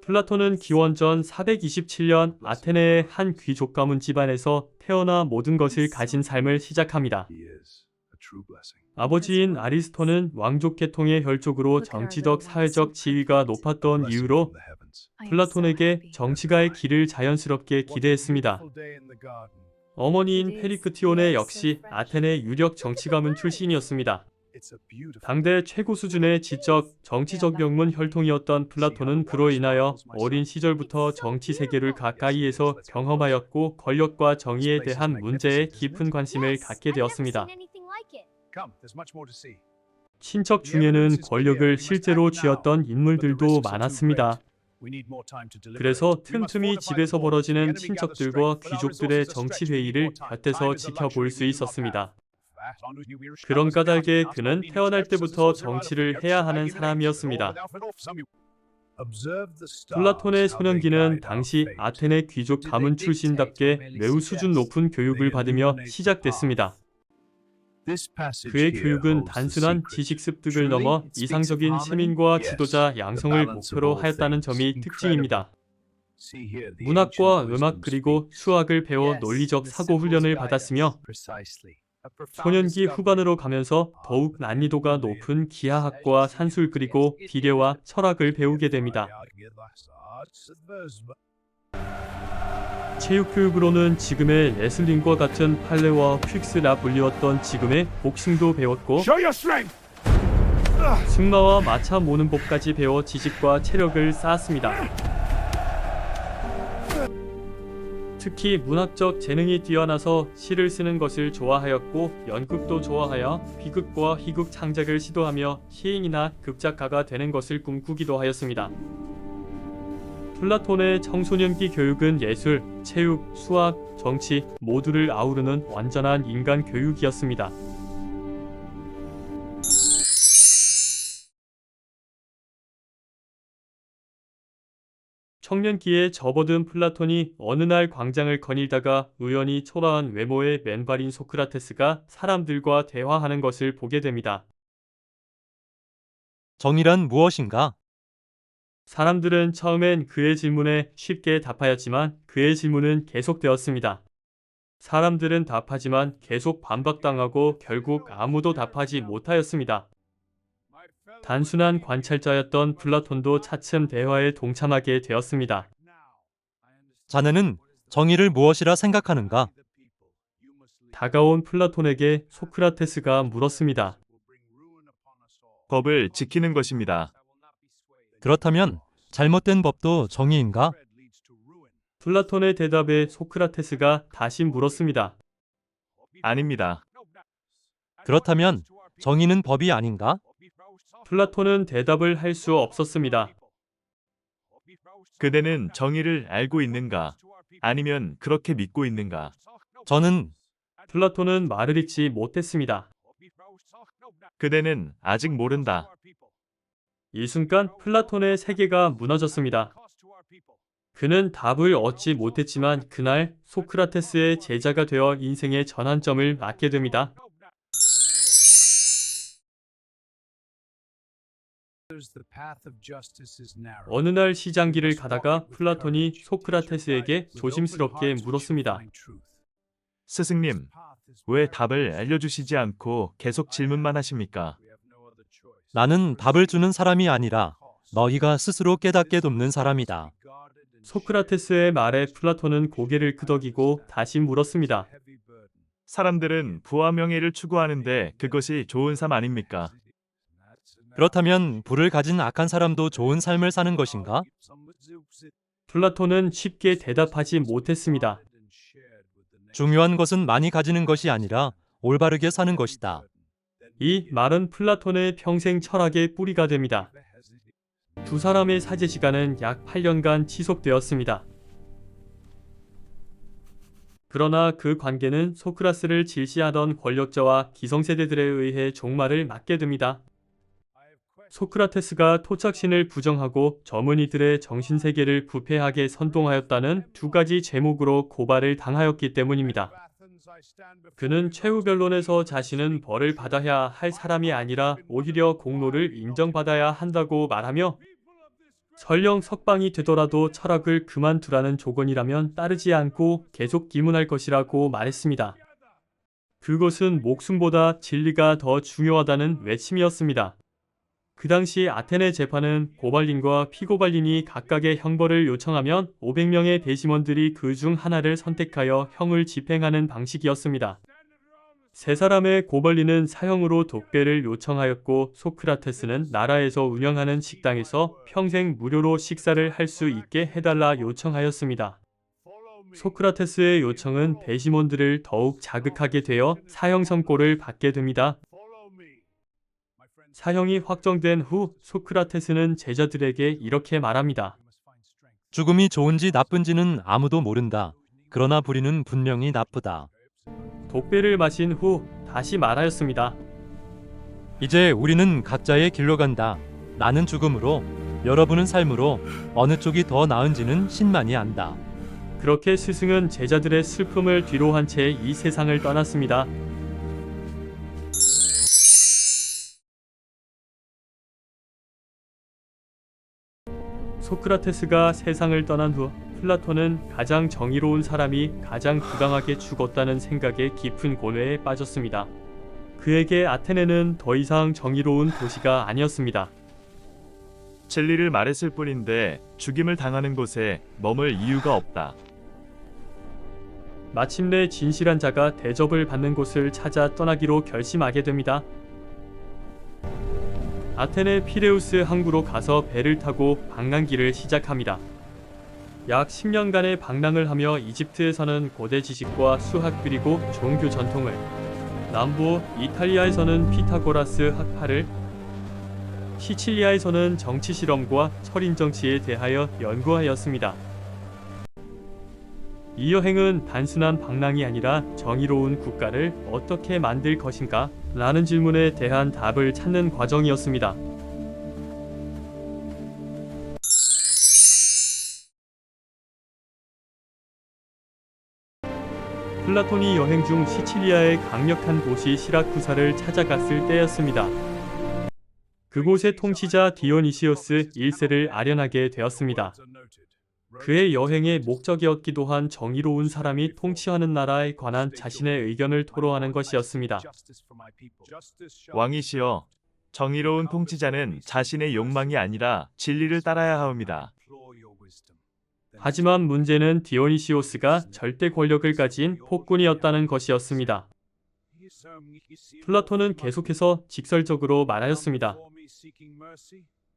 플라톤은 기원전 427년 아테네의 한 귀족 가문 집안에서 태어나 모든 것을 가진 삶을 시작합니다. 아버지인 아리스토는 왕족 계통의 혈족으로 정치적, 사회적 지위가 높았던 이유로 플라톤에게 정치가의 길을 자연스럽게 기대했습니다. 어머니인 페리크티오네 역시 아테네 유력 정치 가문 출신이었습니다. 당대 최고 수준의 지적, 정치적 명문 혈통이었던 플라톤은 그로 인하여 어린 시절부터 정치 세계를 가까이에서 경험하였고 권력과 정의에 대한 문제에 깊은 관심을 갖게 되었습니다. 친척 중에는 권력을 실제로 쥐었던 인물들도 많았습니다. 그래서 틈틈이 집에서 벌어지는 친척들과 귀족들의 정치 회의를 곁에서 지켜볼 수 있었습니다. 그런 까닭에 그는 태어날 때부터 정치를 해야 하는 사람이었습니다. 플라톤의 소년기는 당시 아테네 귀족 가문 출신답게 매우 수준 높은 교육을 받으며 시작됐습니다. 그의 교육은 단순한 지식 습득을 넘어 이상적인 시민과 지도자 양성을 목표로 하였다는 점이 특징입니다. 문학과 음악 그리고 수학을 배워 논리적 사고 훈련을 받았으며 소년기 후반으로 가면서 더욱 난이도가 높은 기하학과 산술 그리고 비례와 철학을 배우게 됩니다. 체육교육으로는 지금의 레슬링과 같은 팔레와 퀵스라 불리웠던 지금의 복싱도 배웠고 승마와 마차 모는 법까지 배워 지식과 체력을 쌓았습니다. 특히 문학적 재능이 뛰어나서 시를 쓰는 것을 좋아하였고 연극도 좋아하여 비극과 희극 창작을 시도하며 시인이나 극작가가 되는 것을 꿈꾸기도 하였습니다. 플라톤의 청소년기 교육은 예술, 체육, 수학, 정치 모두를 아우르는 완전한 인간 교육이었습니다. 청년기에 접어든 플라톤이 어느 날 광장을 거닐다가 우연히 초라한 외모의 맨발인 소크라테스가 사람들과 대화하는 것을 보게 됩니다. 정의란 무엇인가? 사람들은 처음엔 그의 질문에 쉽게 답하였지만 그의 질문은 계속되었습니다. 사람들은 답하지만 계속 반박당하고 결국 아무도 답하지 못하였습니다. 단순한 관찰자였던 플라톤도 차츰 대화에 동참하게 되었습니다. 자네는 정의를 무엇이라 생각하는가? 다가온 플라톤에게 소크라테스가 물었습니다. 법을 지키는 것입니다. 그렇다면 잘못된 법도 정의인가? 플라톤의 대답에 소크라테스가 다시 물었습니다. 아닙니다. 그렇다면 정의는 법이 아닌가? 플라톤은 대답을 할 수 없었습니다. 그대는 정의를 알고 있는가? 아니면 그렇게 믿고 있는가? 저는 플라톤은 말을 잇지 못했습니다. 그대는 아직 모른다. 이 순간 플라톤의 세계가 무너졌습니다. 그는 답을 얻지 못했지만 그날 소크라테스의 제자가 되어 인생의 전환점을 맞게 됩니다. 어느 날 시장길을 가다가 플라톤이 소크라테스에게 조심스럽게 물었습니다. 스승님, 왜 답을 알려주시지 않고 계속 질문만 하십니까? 나는 답을 주는 사람이 아니라 너희가 스스로 깨닫게 돕는 사람이다. 소크라테스의 말에 플라톤은 고개를 끄덕이고 다시 물었습니다. 사람들은 부와 명예를 추구하는데 그것이 좋은 삶 아닙니까? 그렇다면 부를 가진 악한 사람도 좋은 삶을 사는 것인가? 플라톤은 쉽게 대답하지 못했습니다. 중요한 것은 많이 가지는 것이 아니라 올바르게 사는 것이다. 이 말은 플라톤의 평생 철학의 뿌리가 됩니다. 두 사람의 사제 시간은 약 8년간 지속되었습니다. 그러나 그 관계는 소크라테스를 질시하던 권력자와 기성세대들에 의해 종말을 맞게 됩니다. 소크라테스가 토착신을 부정하고 젊은이들의 정신세계를 부패하게 선동하였다는 두 가지 제목으로 고발을 당하였기 때문입니다. 그는 최후 변론에서 자신은 벌을 받아야 할 사람이 아니라 오히려 공로를 인정받아야 한다고 말하며 설령 석방이 되더라도 철학을 그만두라는 조건이라면 따르지 않고 계속 기문할 것이라고 말했습니다. 그것은 목숨보다 진리가 더 중요하다는 외침이었습니다. 그 당시 아테네 재판은 고발린과 피고발린이 각각의 형벌을 요청하면 500명의 대심원들이 그 중 하나를 선택하여 형을 집행하는 방식이었습니다. 세 사람의 고발린은 사형으로 독배를 요청하였고 소크라테스는 나라에서 운영하는 식당에서 평생 무료로 식사를 할 수 있게 해달라 요청하였습니다. 소크라테스의 요청은 배심원들을 더욱 자극하게 되어 사형 선고를 받게 됩니다. 사형이 확정된 후 소크라테스는 제자들에게 이렇게 말합니다. 죽음이 좋은지 나쁜지는 아무도 모른다. 그러나 불의는 분명히 나쁘다. 독배를 마신 후 다시 말하였습니다. 이제 우리는 각자의 길로 간다. 나는 죽음으로, 여러분은 삶으로 어느 쪽이 더 나은지는 신만이 안다. 그렇게 스승은 제자들의 슬픔을 뒤로한 채 이 세상을 떠났습니다. 소크라테스가 세상을 떠난 후 플라톤은 가장 정의로운 사람이 가장 부당하게 죽었다는 생각에 깊은 고뇌에 빠졌습니다. 그에게 아테네는 더 이상 정의로운 도시가 아니었습니다. 진리를 말했을 뿐인데 죽임을 당하는 곳에 머물 이유가 없다. 마침내 진실한 자가 대접을 받는 곳을 찾아 떠나기로 결심하게 됩니다. 아테네 피레우스 항구로 가서 배를 타고 방랑길을 시작합니다. 약 10년간의 방랑을 하며 이집트에서는 고대 지식과 수학 그리고 종교 전통을, 남부 이탈리아에서는 피타고라스 학파를, 시칠리아에서는 정치 실험과 철인 정치에 대하여 연구하였습니다. 이 여행은 단순한 방랑이 아니라 정의로운 국가를 어떻게 만들 것인가? 라는 질문에 대한 답을 찾는 과정이었습니다. 플라톤이 여행 중 시칠리아의 강력한 도시 시라쿠사를 찾아갔을 때였습니다. 그곳의 통치자 디오니시오스 1세를 아련하게 되었습니다. 그의 여행의 목적이었기도 한 정의로운 사람이 통치하는 나라에 관한 자신의 의견을 토로하는 것이었습니다. 왕이시여, 정의로운 통치자는 자신의 욕망이 아니라 진리를 따라야 하옵니다. 하지만 문제는 디오니시오스가 절대 권력을 가진 폭군이었다는 것이었습니다. 플라톤은 계속해서 직설적으로 말하였습니다.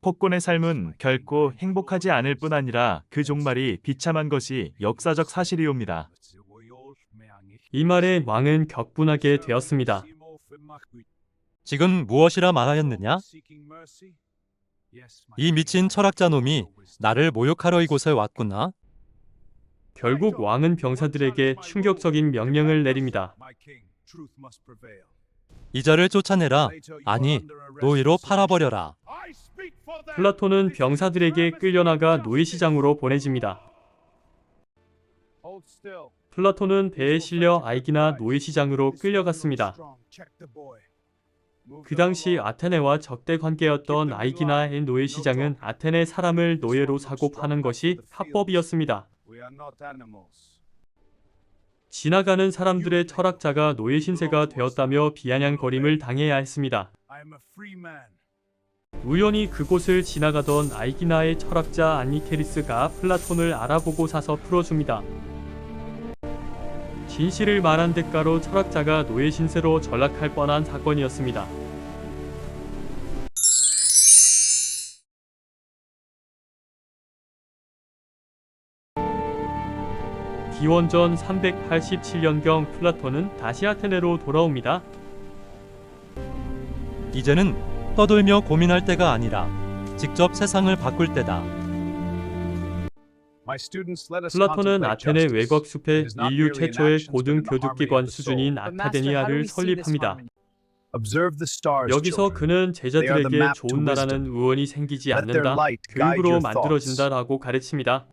폭군의 삶은 결코 행복하지 않을 뿐 아니라 그 종말이 비참한 것이 역사적 사실이옵니다. 이 말에 왕은 격분하게 되었습니다. 지금 무엇이라 말하였느냐? 이 미친 철학자 놈이 나를 모욕하러 이곳에 왔구나. 결국 왕은 병사들에게 충격적인 명령을 내립니다. 이자를 쫓아내라. 아니, 노예로 팔아버려라. 플라톤은 병사들에게 끌려나가 노예시장으로 보내집니다. 플라톤은 배에 실려 아이기나 노예시장으로 끌려갔습니다. 그 당시 아테네와 적대 관계였던 아이기나의 노예시장은 아테네 사람을 노예로 사고 파는 것이 합법이었습니다. 지나가는 사람들의 철학자가 노예 신세가 되었다며 비아냥거림을 당해야 했습니다. 우연히 그곳을 지나가던 아이기나의 철학자 안니케리스가 플라톤을 알아보고 사서 풀어줍니다. 진실을 말한 대가로 철학자가 노예 신세로 전락할 뻔한 사건이었습니다. 기원전 387년경 플라톤은 다시 아테네로 돌아옵니다. 이제는 떠돌며 고민할 때가 아니라 직접 세상을 바꿀 때다. 플라톤은 아테네 외곽 숲에 인류 최초의 고등 교육기관 수준인 아카데미아를 설립합니다. 여기서 그는 제자들에게 좋은 나라는 우연히 생기지 않는다, 교육으로 만들어진다라고 가르칩니다.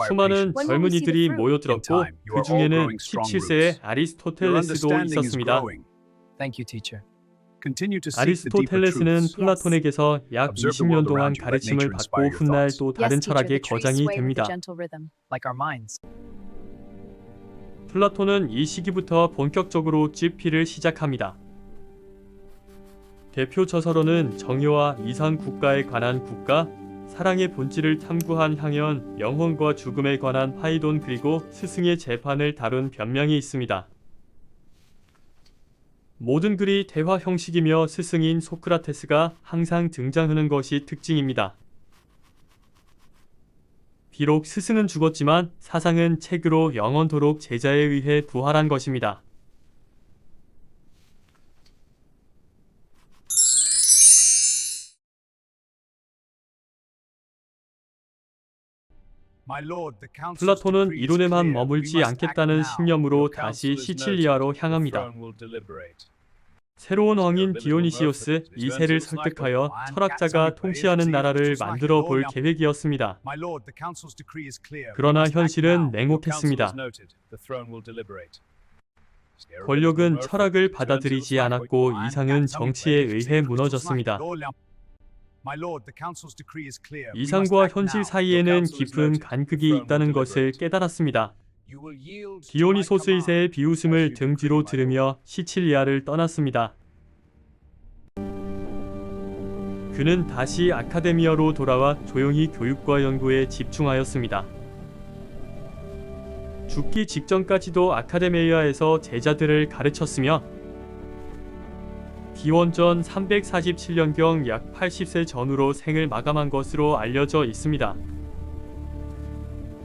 수많은 젊은이들이 모여들었고 그 중에는 17세의 아리스토텔레스도 있었습니다. 아리스토텔레스는 플라톤에게서 약 20년 동안 가르침을 받고 훗날 또 다른 철학의 거장이 됩니다. 플라톤은 이 시기부터 본격적으로 GP를 시작합니다. 대표 저서로는 정의와 이상 국가에 관한 국가, 사랑의 본질을 탐구한 향연, 영혼과 죽음에 관한 파이돈 그리고 스승의 재판을 다룬 변명이 있습니다. 모든 글이 대화 형식이며 스승인 소크라테스가 항상 등장하는 것이 특징입니다. 비록 스승은 죽었지만 사상은 책으로 영원토록 제자에 의해 부활한 것입니다. 플라톤은 이론에만 머물지 않겠다는 신념으로 다시 시칠리아로 향합니다. 새로운 왕인 디오니시오스 2세를 설득하여 철학자가 통치하는 나라를 만들어 볼 계획이었습니다. 그러나 현실은 냉혹했습니다. 권력은 철학을 받아들이지 않았고 이상은 정치에 의해 무너졌습니다. 이상과 현실 사이에는 깊은 간극이 있다는 것을 깨달았습니다. 디오니소스 2세의 비웃음을 등 뒤로 들으며 시칠리아를 떠났습니다. 그는 다시 아카데미아로 돌아와 조용히 교육과 연구에 집중하였습니다. 죽기 직전까지도 아카데미아에서 제자들을 가르쳤으며 기원전 347년경 약 80세 전후로 생을 마감한 것으로 알려져 있습니다.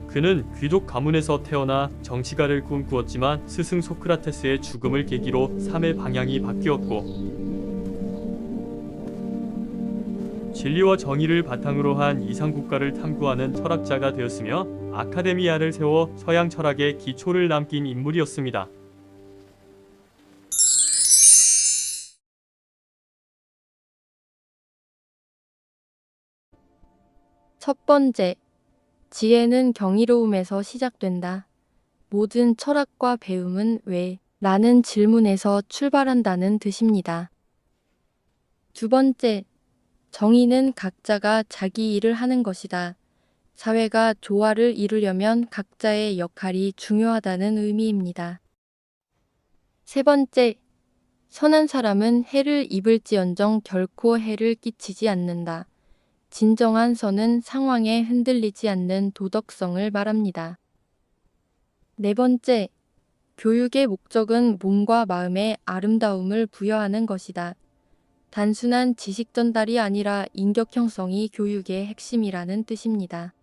그는 귀족 가문에서 태어나 정치가를 꿈꾸었지만 스승 소크라테스의 죽음을 계기로 삶의 방향이 바뀌었고 진리와 정의를 바탕으로 한 이상국가를 탐구하는 철학자가 되었으며 아카데미아를 세워 서양 철학의 기초를 남긴 인물이었습니다. 첫 번째, 지혜는 경이로움에서 시작된다. 모든 철학과 배움은 왜? 라는 질문에서 출발한다는 뜻입니다. 두 번째, 정의는 각자가 자기 일을 하는 것이다. 사회가 조화를 이루려면 각자의 역할이 중요하다는 의미입니다. 세 번째, 선한 사람은 해를 입을지언정 결코 해를 끼치지 않는다. 진정한 선은 상황에 흔들리지 않는 도덕성을 말합니다. 네 번째, 교육의 목적은 몸과 마음에 아름다움을 부여하는 것이다. 단순한 지식 전달이 아니라 인격 형성이 교육의 핵심이라는 뜻입니다.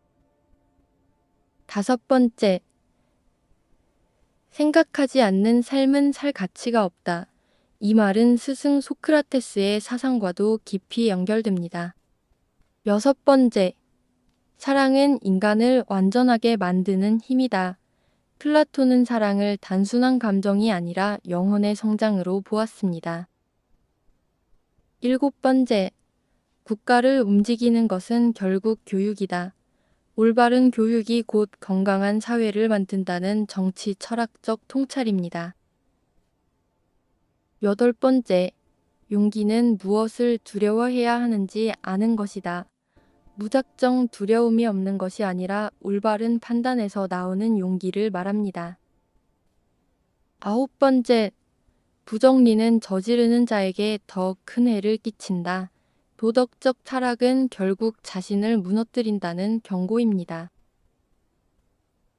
다섯 번째, 생각하지 않는 삶은 살 가치가 없다. 이 말은 스승 소크라테스의 사상과도 깊이 연결됩니다. 여섯 번째, 사랑은 인간을 완전하게 만드는 힘이다. 플라톤은 사랑을 단순한 감정이 아니라 영혼의 성장으로 보았습니다. 일곱 번째, 국가를 움직이는 것은 결국 교육이다. 올바른 교육이 곧 건강한 사회를 만든다는 정치 철학적 통찰입니다. 여덟 번째, 용기는 무엇을 두려워해야 하는지 아는 것이다. 무작정 두려움이 없는 것이 아니라 올바른 판단에서 나오는 용기를 말합니다. 아홉 번째, 부정리는 저지르는 자에게 더 큰 해를 끼친다. 도덕적 타락은 결국 자신을 무너뜨린다는 경고입니다.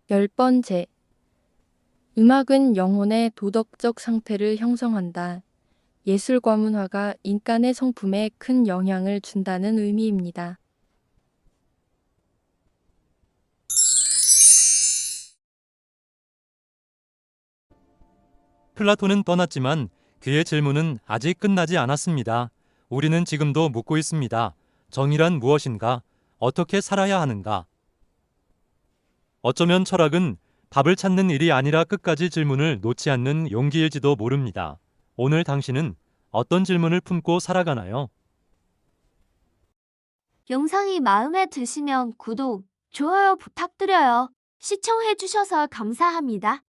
열 번째, 음악은 영혼의 도덕적 상태를 형성한다. 예술과 문화가 인간의 성품에 큰 영향을 준다는 의미입니다. 플라톤은 떠났지만 그의 질문은 아직 끝나지 않았습니다. 우리는 지금도 묻고 있습니다. 정의란 무엇인가? 어떻게 살아야 하는가? 어쩌면 철학은 답을 찾는 일이 아니라 끝까지 질문을 놓지 않는 용기일지도 모릅니다. 오늘 당신은 어떤 질문을 품고 살아가나요? 영상이 마음에 드시면 구독, 좋아요 부탁드려요. 시청해주셔서 감사합니다.